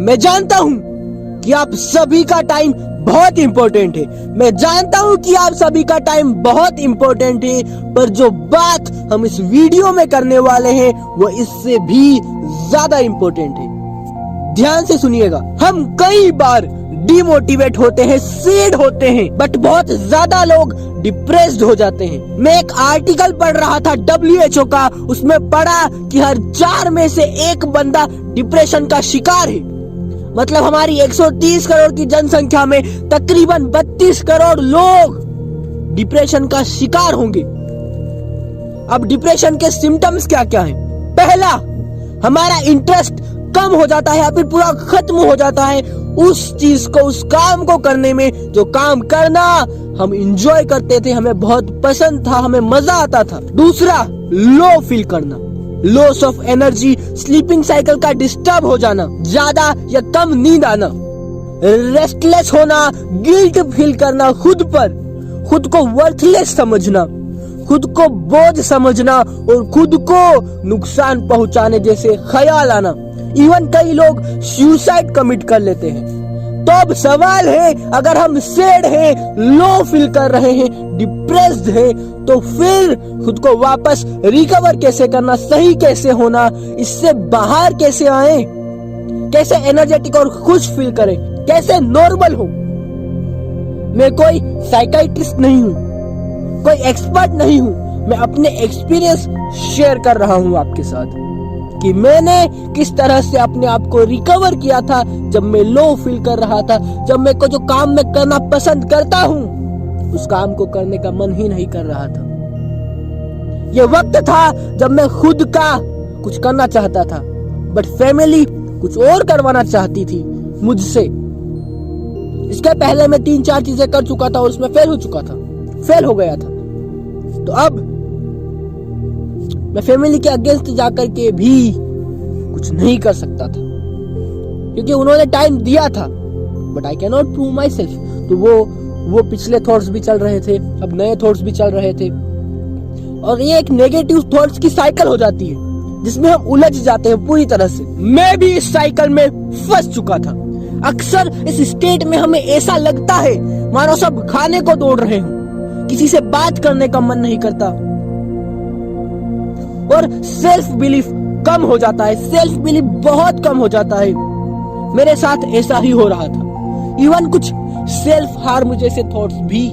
मैं जानता हूँ कि आप सभी का टाइम बहुत इंपॉर्टेंट है। मैं जानता हूँ कि आप सभी का टाइम बहुत इंपॉर्टेंट है, पर जो बात हम इस वीडियो में करने वाले हैं वो इससे भी ज्यादा इंपॉर्टेंट है। ध्यान से सुनिएगा। हम कई बार डिमोटिवेट होते हैं, सैड होते हैं, बट बहुत ज्यादा लोग डिप्रेस्ड हो जाते हैं। मैं एक आर्टिकल पढ़ रहा था WHO का, उसमें पढ़ा कि हर 4 में से 1 बंदा डिप्रेशन का शिकार है। मतलब हमारी 130 करोड़ की जनसंख्या में तकरीबन 32 करोड़ लोग डिप्रेशन का शिकार होंगे। अब डिप्रेशन के सिम्टम्स क्या क्या हैं? पहला, हमारा इंटरेस्ट कम हो जाता है या फिर पूरा खत्म हो जाता है उस चीज को, उस काम को करने में जो काम करना हम एंजॉय करते थे, हमें बहुत पसंद था, हमें मजा आता था। दूसरा, लो फील करना, loss of energy, sleeping cycle का डिस्टर्ब हो जाना, ज्यादा या कम नींद आना, रेस्टलेस होना, गिल्ट फील करना खुद पर, खुद को वर्थलेस समझना, खुद को बोझ समझना और खुद को नुकसान पहुंचाने जैसे ख्याल आना। इवन कई लोग सुसाइड कमिट कर लेते हैं। तो अब सवाल है, अगर हम सैड हैं, लो फील कर रहे हैं, डिप्रेस्ड हैं, तो फिर खुद को वापस रिकवर कैसे करना, सही कैसे होना, इससे बाहर कैसे आए, कैसे एनर्जेटिक और खुश फील करें, कैसे नॉर्मल हो। मैं कोई साइकाइट्रिस्ट नहीं हूँ, कोई एक्सपर्ट नहीं हूँ, मैं अपने एक्सपीरियंस शेयर कर रहा हूँ आपके साथ कि मैंने किस तरह से अपने आप को रिकवर किया था जब मैं लो फील कर रहा था, जब मेरे को जो काम मैं करना पसंद करता हूँ उस काम को करने का मन ही नहीं कर रहा था। ये वक्त था जब मैं खुद का कुछ करना चाहता था, बट फैमिली कुछ और करवाना चाहती थी मुझसे। इसके पहले मैं 3-4 चीजें कर चुका था और उसमें फेल हो गया था। तो अब मैं फैमिली के अगेंस्ट जाकर के भी कुछ नहीं कर सकता था, क्योंकि उन्होंने टाइम दिया था, but I can not prove my self. तो वो पिछले थॉट्स भी चल रहे थे, अब नए थॉट्स भी चल रहे थे, और ये एक नेगेटिव थॉट्स की साइकिल हो जाती है जिसमें हम उलझ जाते हैं पूरी तरह से। मैं भी इस साइकिल में फंस चुका था। अक्सर इस स्टेट में हमें ऐसा लगता है मानो सब खाने को दौड़ रहे हों, किसी से बात करने का मन नहीं करता और सेल्फ बिलीफ कम हो जाता है, सेल्फ बिलीफ बहुत कम हो जाता है। मेरे साथ ऐसा ही हो रहा था। इवन कुछ सेल्फ हार्म जैसे थॉट्स भी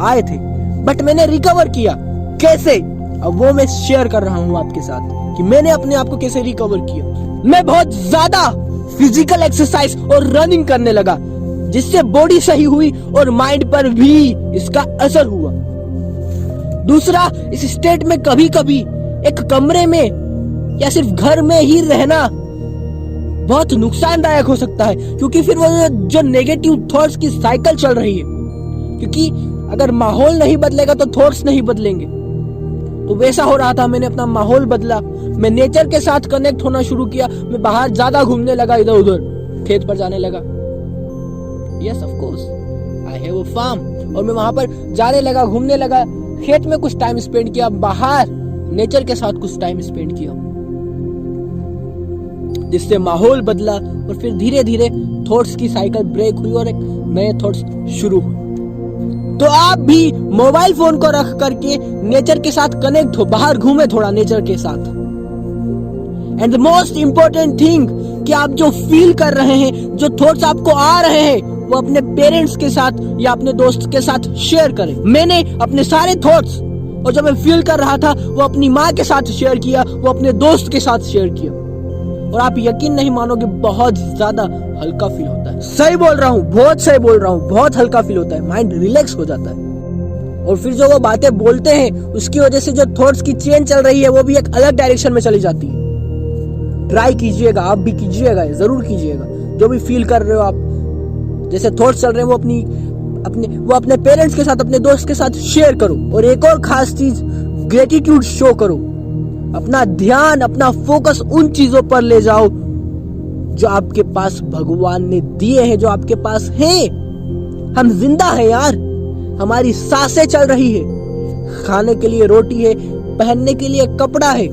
आए थे, बट मैंने रिकवर किया। कैसे? अब वो मैं शेयर कर रहा हूँ आपके साथ कि मैंने अपने आप को कैसे रिकवर किया। मैं बहुत ज्यादा फिजिकल एक्सरसाइज और रनिंग करने लगा, जिससे बॉडी सही हुई और माइंड पर भी इसका असर हुआ। दूसरा, इस स्टेट में कभी कभी एक कमरे में या सिर्फ घर में ही रहना बहुत नुकसानदायक हो सकता है, क्योंकि फिर वो जो नेगेटिव थॉट्स की साइकिल चल रही है, क्योंकि अगर माहौल नहीं बदलेगा तो थॉट्स नहीं बदलेंगे। तो वैसा हो रहा था। मैंने अपना माहौल बदला, मैं नेचर के साथ कनेक्ट होना शुरू किया, मैं बाहर ज्यादा घूमने लगा, इधर उधर खेत पर जाने लगा। Yes of course I have a farm, और मैं वहां पर जाने लगा, घूमने लगा, खेत में कुछ टाइम स्पेंड किया, बाहर नेचर के साथ कुछ टाइम स्पेंड किया, जिससे माहौल बदला और फिर धीरे धीरे थॉट्स की साइकिल ब्रेक हुई और एक नए थॉट्स शुरू हुए। तो आप भी मोबाइल फोन को रख करके नेचर के साथ कनेक्ट हो, बाहर घूमे थोड़ा नेचर के साथ। And the most important thing कि आप जो फील कर रहे हैं, जो थॉट्स आपको आ रहे हैं, वो अपने पेरेंट्स के साथ या अपने दोस्त के साथ शेयर करें। मैंने अपने सारे थॉट्स और जो मैं फील कर रहा था वो अपनी माँ के साथ शेयर किया, वो अपने दोस्त के साथ शेयर किया, और आप यकीन नहीं मानोगे, बहुत ज्यादा हल्का फील होता है। सही बोल रहा हूँ, बहुत सही बोल रहा हूँ, बहुत हल्का फील होता है, माइंड रिलैक्स हो जाता है। और फिर जो वो बातें बोलते हैं उसकी वजह से जो थॉट्स की चेन चल रही है वो भी एक अलग डायरेक्शन में चली जाती है। ट्राई कीजिएगा, आप भी कीजिएगा, जरूर कीजिएगा। जो भी फील कर रहे हो आप, जैसे थॉट्स चल रहे हैं, वो अपने पेरेंट्स के साथ, अपने दोस्त के साथ शेयर करो। और एक और खास चीज, ग्रेटिट्यूड शो करो। अपना ध्यान, अपना फोकस उन चीजों पर ले जाओ जो आपके पास भगवान ने दिए हैं, जो आपके पास हैं। हम जिंदा हैं यार, हमारी सांसें चल रही है, खाने के लिए रोटी है, पहनने के लिए कपड़ा है।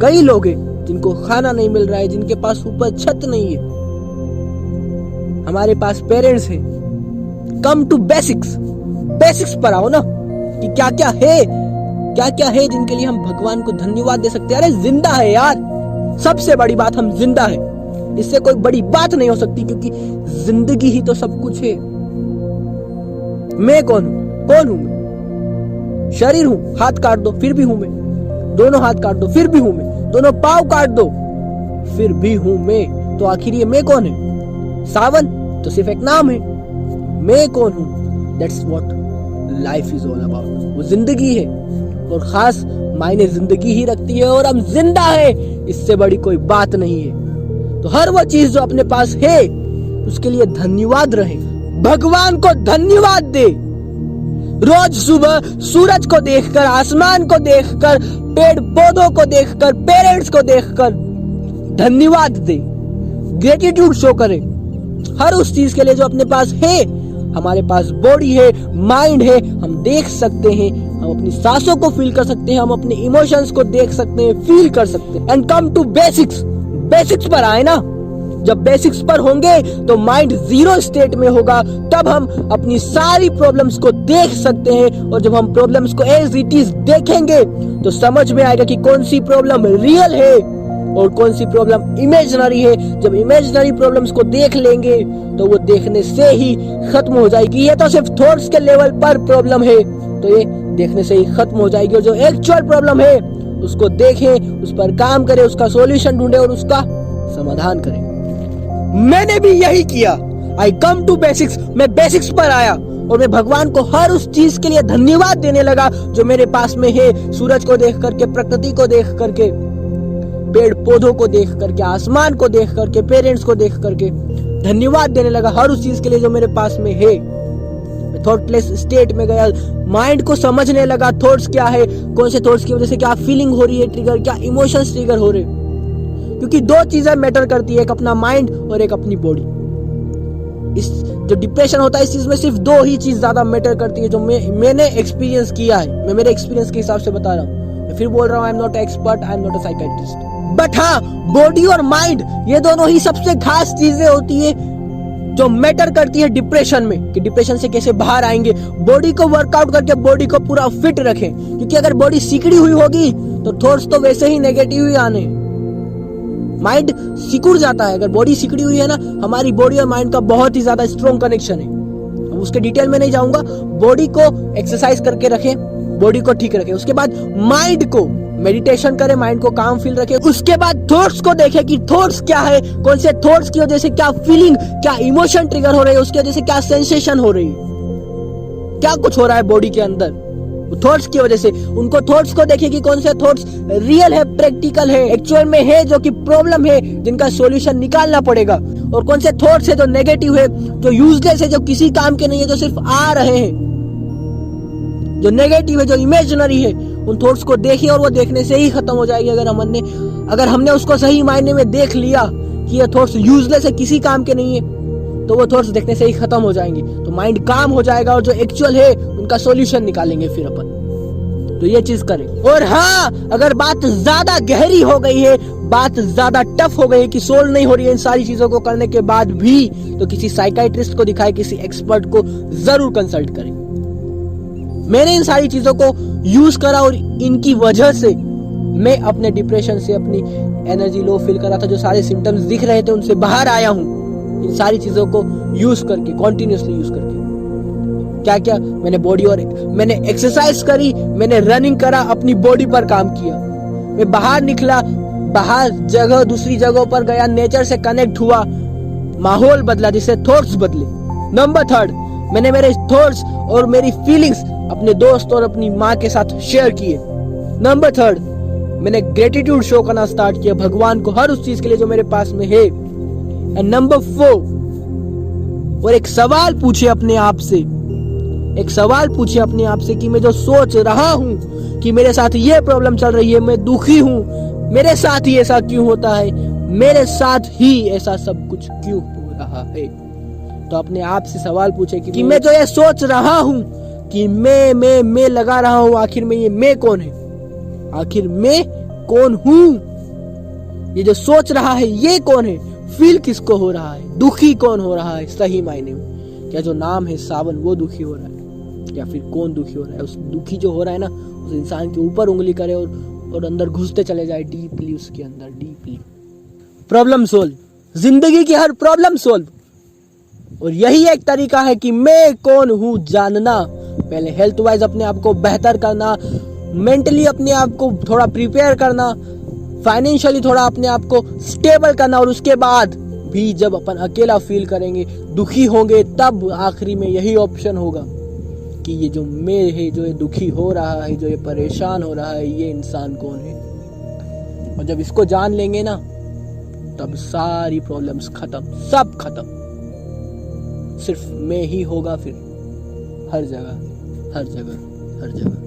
कई लोग हैं जिनको खाना नहीं मिल रहा है, जिनके पास ऊपर छत नहीं है, हमारे पास पेरेंट्स हैं। कम टू बेसिक्स, बेसिक्स पर आओ ना कि क्या क्या है जिनके लिए हम भगवान को धन्यवाद दे सकते हैं। अरे जिंदा है यार, सबसे बड़ी बात हम जिंदा है, इससे कोई बड़ी बात नहीं हो सकती, क्योंकि जिंदगी ही तो सब कुछ है। मैं कौन हूं मैं? शरीर हूं, हाथ काट दो फिर भी हूं मैं, दोनों हाथ काट दो फिर भी हूं मैं, दोनों पांव काट दो फिर भी हूं मैं। तो आखिर ये मैं कौन है? सावन तो सिर्फ एक नाम है। मैं कौन हूं? That's what life is all about. वो जिंदगी है, और खास मायने जिंदगी ही रखती है, और हम जिंदा है, इससे बड़ी कोई बात नहीं है। तो हर वो चीज जो अपने पास है उसके लिए धन्यवाद रहे, भगवान को धन्यवाद दे। रोज सुबह सूरज को देखकर, आसमान को देखकर, पेड़ पौधों को देखकर, पेरेंट्स को देखकर धन्यवाद दे, ग्रेटिट्यूड शो करे हर उस चीज के लिए जो अपने पास है। हमारे पास बॉडी है, माइंड है, हम देख सकते हैं, हम अपनी सांसों को फील कर सकते हैं, हम अपने इमोशंस को देख सकते हैं, फील कर सकते हैं। And come to basics, basics पर आए ना। जब बेसिक्स पर होंगे तो माइंड जीरो स्टेट में होगा, तब हम अपनी सारी प्रॉब्लम्स को देख सकते हैं। और जब हम प्रॉब्लम्स को एज इट इज देखेंगे तो समझ में आएगा कि कौन सी प्रॉब्लम रियल है और कौन सी प्रॉब्लम इमेजिनरी है। जब इमेजिनरी प्रॉब्लम्स को देख लेंगे तो वो देखने से ही खत्म हो जाएगी। ये तो सिर्फ थॉट्स के लेवल पर प्रॉब्लम है, तो ये देखने से ही खत्म हो जाएगी। और जो एक्चुअल प्रॉब्लम है उसको देखें, उस पर काम करें, उसका सॉल्यूशन ढूंढे और उसका समाधान करें। मैंने भी यही किया। आई कम टू बेसिक्स, मैं बेसिक्स पर आया और मैं भगवान को हर उस चीज के लिए धन्यवाद देने लगा जो मेरे पास में है। सूरज को देख करके, प्रकृति को देख करके, पेड़ पौधों को देख करके, आसमान को देख करके, पेरेंट्स को देख करके धन्यवाद देने लगा हर उस चीज के लिए जो मेरे पास में है। मैं थॉटलेस स्टेट में गया, माइंड को समझने लगा थॉट्स क्या है, कौन से थॉट्स की वजह से क्या फीलिंग हो रही है ट्रिगर, क्या इमोशंस ट्रिगर हो रहे। क्योंकि दो चीजें मैटर करती है, एक अपना माइंड और एक अपनी बॉडी। इस जो डिप्रेशन होता है इस चीज में सिर्फ दो ही चीज ज्यादा मैटर करती है, जो मैंने एक्सपीरियंस किया है। मैं मेरे एक्सपीरियंस के हिसाब से बता रहा हूँ, मैं फिर बोल रहा हूँ, I am not expert, I am not a psychiatrist. But हाँ, बॉडी और माइंड ये दोनों ही सबसे खास चीजें होती है जो मैटर करती है डिप्रेशन में, कि डिप्रेशन से कैसे बाहर आएंगे। बॉडी को वर्कआउट करके बॉडी को पूरा फिट रखें, क्योंकि अगर बॉडी सिकुड़ी हुई होगी तो थॉट्स तो वैसे ही नेगेटिव ही आने। माइंड सिकुड़ जाता है, अगर बॉडी सिकुड़ी हुई है ना, हमारी बॉडी और माइंड का बहुत ही ज्यादा स्ट्रॉन्ग कनेक्शन है। अब उसके डिटेल में नहीं जाऊंगा। बॉडी को एक्सरसाइज करके रखें, बॉडी को ठीक रखें। उसके बाद माइंड को मेडिटेशन करें, माइंड को काम फील रखें। उसके बाद थॉट्स को देखें कि थॉट्स क्या है, कौन से थॉट्स की वजह से क्या फीलिंग, क्या इमोशन ट्रिगर हो रही है, उसकी वजह से क्या सेंसेशन हो रही है, क्या कुछ हो रहा है बॉडी के अंदर थॉट्स की वजह से। उनको थॉट्स को देखिए कि कौन से थॉट्स रियल है, प्रैक्टिकल है, एक्चुअल में है, जो कि प्रॉब्लम है, जिनका सॉल्यूशन निकालना पड़ेगा। और कौन से थॉट्स है जो नेगेटिव है, जो यूजलेस है, जो किसी काम के नहीं है, जो सिर्फ आ रहे हैं, जो नेगेटिव है, जो इमेजिनरी है। उन थॉट्स को देखिए और वो देखने से ही खत्म हो जाएगी। अगर हमने उसको सही मायने में देख लिया कि ये थॉट्स यूजलेस है, किसी काम के नहीं है, तो वो थॉट्स देखने से ही खत्म हो जाएंगे। तो माइंड काम हो जाएगा और जो एक्चुअल है उनका सॉल्यूशन निकालेंगे फिर अपन। तो ये चीज करें। और हाँ, अगर बात ज्यादा गहरी हो गई है, बात ज्यादा टफ हो गई है कि सोल्व नहीं हो रही है इन सारी चीजों को करने के बाद भी, तो किसी साइकाइट्रिस्ट को दिखाए, किसी एक्सपर्ट को जरूर कंसल्ट करें। मैंने इन सारी चीजों को यूज करा और इनकी वजह से मैं अपने डिप्रेशन से, अपनी एनर्जी लो फील कर रहा था, जो सारे सिम्टम्स दिख रहे थे उनसे बाहर आया हूं। इन सारी चीजों को यूज करके, कॉन्टिन्यूसली यूज करके। क्या क्या मैंने बॉडी और मैंने एक्सरसाइज करी, मैंने रनिंग करा, अपनी बॉडी पर काम किया। मैं बाहर निकला, बाहर जगह दूसरी जगहों पर गया, नेचर से कनेक्ट हुआ, माहौल बदला, जिससे थॉट्स बदले। नंबर 3, मैंने मेरे थॉट्स और मेरी फीलिंग्स अपने दोस्त और अपनी माँ के साथ शेयर किए। नंबर 3, मैंने ग्रेटिट्यूड शो करना स्टार्ट किया भगवान को हर उस चीज के लिए जो मेरे पास में है। एंड नंबर 4, और एक सवाल पूछे अपने आप से, एक सवाल पूछे अपने आप से कि मैं जो सोच रहा हूं कि मेरे साथ ये प्रॉब्लम चल रही है, मैं दुखी हूं, मेरे साथ ही ऐसा क्यों होता है, मेरे साथ ही ऐसा सब कुछ क्यों हो रहा है। तो अपने आप से सवाल पूछे कि मैं जो ये सोच रहा हूं कि मैं लगा रहा हूं, आखिर में ये मैं कौन है, आखिर मैं कौन हूं, ये जो सोच रहा है ये कौन है। फील किसको हो रहा है, दुखी कौन हो रहा है सही मायने में? क्या जो नाम है सावन वो दुखी हो रहा है, या फिर कौन दुखी हो रहा है? उस दुखी जो हो रहा है ना, उस इंसान के ऊपर उंगली करे और अंदर घुसते चले जाए डीपली, उसके अंदर डीपली। प्रॉब्लम सोल्व, जिंदगी की हर प्रॉब्लम सोल्व। और यही एक तरीका है कि मैं कौन हूं जानना। पहले हेल्थ वाइज अपने आप को बेहतर करना, मेंटली अपने आप को थोड़ा प्रिपेयर करना, फाइनेंशियली थोड़ा अपने आप को स्टेबल करना, और उसके बाद भी जब अपन अकेला फील करेंगे, दुखी होंगे, तब आखिरी में यही ऑप्शन होगा कि ये जो मैं है, जो ये दुखी हो रहा है, जो ये परेशान हो रहा है, ये इंसान कौन है। और जब इसको जान लेंगे ना, तब सारी प्रॉब्लम्स खत्म, सब खत्म। सिर्फ मैं ही होगा फिर, हर जगह हर जगह हर जगह।